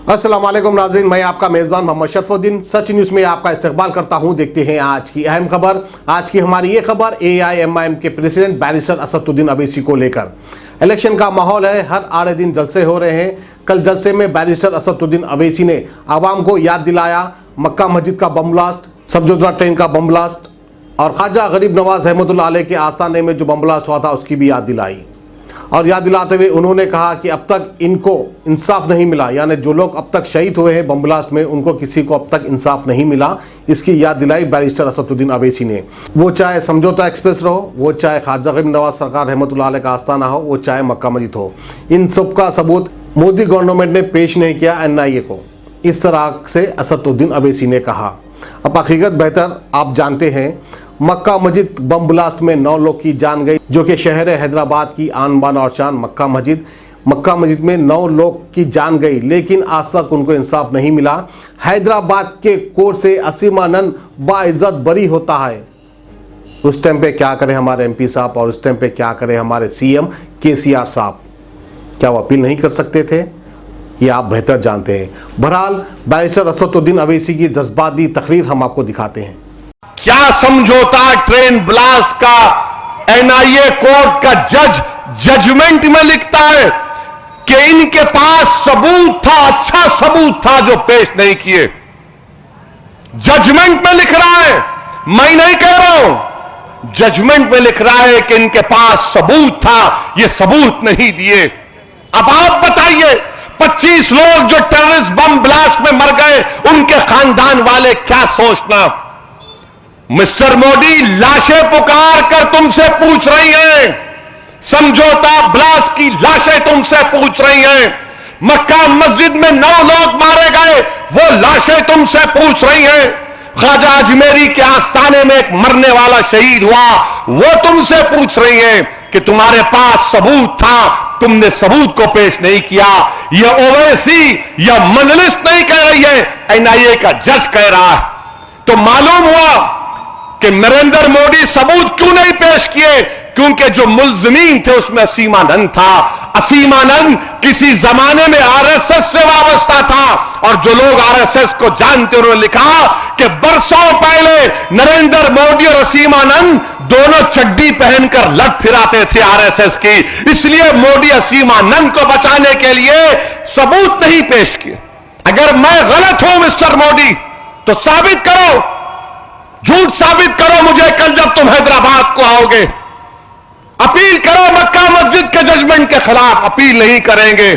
अस्सलाम वालेकुम नाज़रीन, मैं आपका मेज़बान मोहम्मद शरफुद्दीन सच न्यूज़ में आपका इस्तकबाल करता हूं। देखते हैं आज की अहम खबर। आज की हमारी ये खबर AIMIM के प्रेसिडेंट बैरिस्टर असदुद्दीन अवैसी को लेकर। इलेक्शन का माहौल है, हर आड़े दिन जलसे हो रहे हैं। कल जलसे में बैरिस्टर असदुद्दीन अवैसी ने आवाम को याद दिलाया मक्का मस्जिद का बम ब्लास्ट, समझौता ट्रेन का बम ब्लास्ट और ख्वाजा गरीब नवाज रहमतुल्लाह अलैह के आस्थाने में जो बम ब्लास्ट हुआ था उसकी भी याद दिलाई। और याद दिलाते हुए उन्होंने कहा कि अब तक इनको इंसाफ नहीं मिला, यानी जो लोग अब तक शहीद हुए हैं बम ब्लास्ट में उनको किसी को अब तक इंसाफ नहीं मिला। इसकी याद दिलाई बैरिस्टर असदुद्दीन अवैसी ने। वो चाहे समझौता एक्सप्रेस रहो, वो चाहे ख्वाजा गरीब नवाज सरकार रहमतुल्लाह अलैह का आस्थाना हो, वो चाहे मक्का मस्जिद हो, इन सब का सबूत मोदी गवर्नमेंट ने पेश नहीं किया NIA को। इस तरह से असदुद्दीन अवैसी ने कहा। अब हकीकत बेहतर आप जानते हैं, मक्का मस्जिद बम ब्लास्ट में 9 लोग की जान गई, जो कि शहर हैदराबाद की आन बान और शान मक्का मस्जिद में 9 लोग की जान गई, लेकिन आज तक उनको इंसाफ नहीं मिला। हैदराबाद के कोर्ट से असीमानंद बाइज्जत बरी होता है। उस टाइम पे क्या करें हमारे MP साहब और उस टाइम पे क्या करें हमारे CM KCR साहब? क्या वो अपील नहीं कर सकते थे? ये आप बेहतर जानते हैं। बहरहाल बैरिस्टर असदुद्दीन अवैसी की जज्बाती तकरीर हम आपको दिखाते हैं। क्या समझौता ट्रेन ब्लास्ट का NIA कोर्ट का जज जजमेंट में लिखता है कि इनके पास सबूत था, अच्छा सबूत था जो पेश नहीं किए। जजमेंट में लिख रहा है, मैं नहीं कह रहा हूं, जजमेंट में लिख रहा है कि इनके पास सबूत था, ये सबूत नहीं दिए। अब आप बताइए, 25 लोग जो टेररिस्ट बम ब्लास्ट में मर गए, उनके खानदान वाले क्या सोचना? मिस्टर मोदी, लाशें पुकार कर तुमसे पूछ रही हैं, समझौता ब्लास्ट की लाशें तुमसे पूछ रही हैं, मक्का मस्जिद में 9 लोग मारे गए, वो लाशें तुमसे पूछ रही हैं, ख्वाजा अजमेरी के आस्थाने में एक मरने वाला शहीद हुआ, वो तुमसे पूछ रही हैं कि तुम्हारे पास सबूत था, तुमने सबूत को पेश नहीं किया। यह ओवैसी या मजलिस नहीं कह रही है, NIA का जज कह रहा है। तो मालूम हुआ कि नरेंद्र मोदी सबूत क्यों नहीं पेश किए? क्योंकि जो मुल्ज़मीन थे उसमें असीमानंद था। असीमानंद किसी जमाने में RSS से वाबस्ता था और जो लोग RSS को जानते उन्होंने लिखा कि बरसों पहले नरेंद्र मोदी और असीमानंद दोनों चड्डी पहनकर लट फिराते थे RSS की, इसलिए मोदी असीमानंद को बचाने के लिए सबूत नहीं पेश किए। अगर मैं गलत हूं मिस्टर मोदी तो साबित करो, झूठ साबित करो मुझे। कल जब तुम हैदराबाद को आओगे, अपील करो मक्का मस्जिद के जजमेंट के खिलाफ, अपील नहीं करेंगे।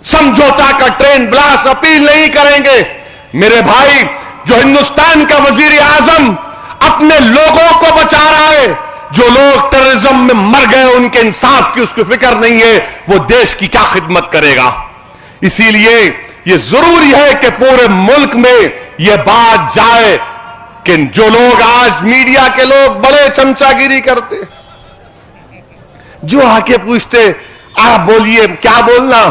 समझौता का ट्रेन ब्लास्ट, अपील नहीं करेंगे। मेरे भाई, जो हिंदुस्तान का वजीर आजम अपने लोगों को बचा रहा है, जो लोग टेररिज्म में मर गए उनके इंसाफ की उसकी फिक्र नहीं है, वो देश की क्या खिदमत करेगा? इसीलिए यह जरूरी है कि पूरे मुल्क में यह बात जाए कि जो लोग आज मीडिया के लोग बड़े चमचागिरी करते, जो आके पूछते आप बोलिए, क्या बोलना,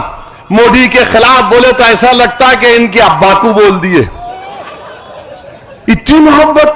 मोदी के खिलाफ बोले तो ऐसा लगता है कि इनके अब्बा को बोल दिए। इतनी मोहब्बत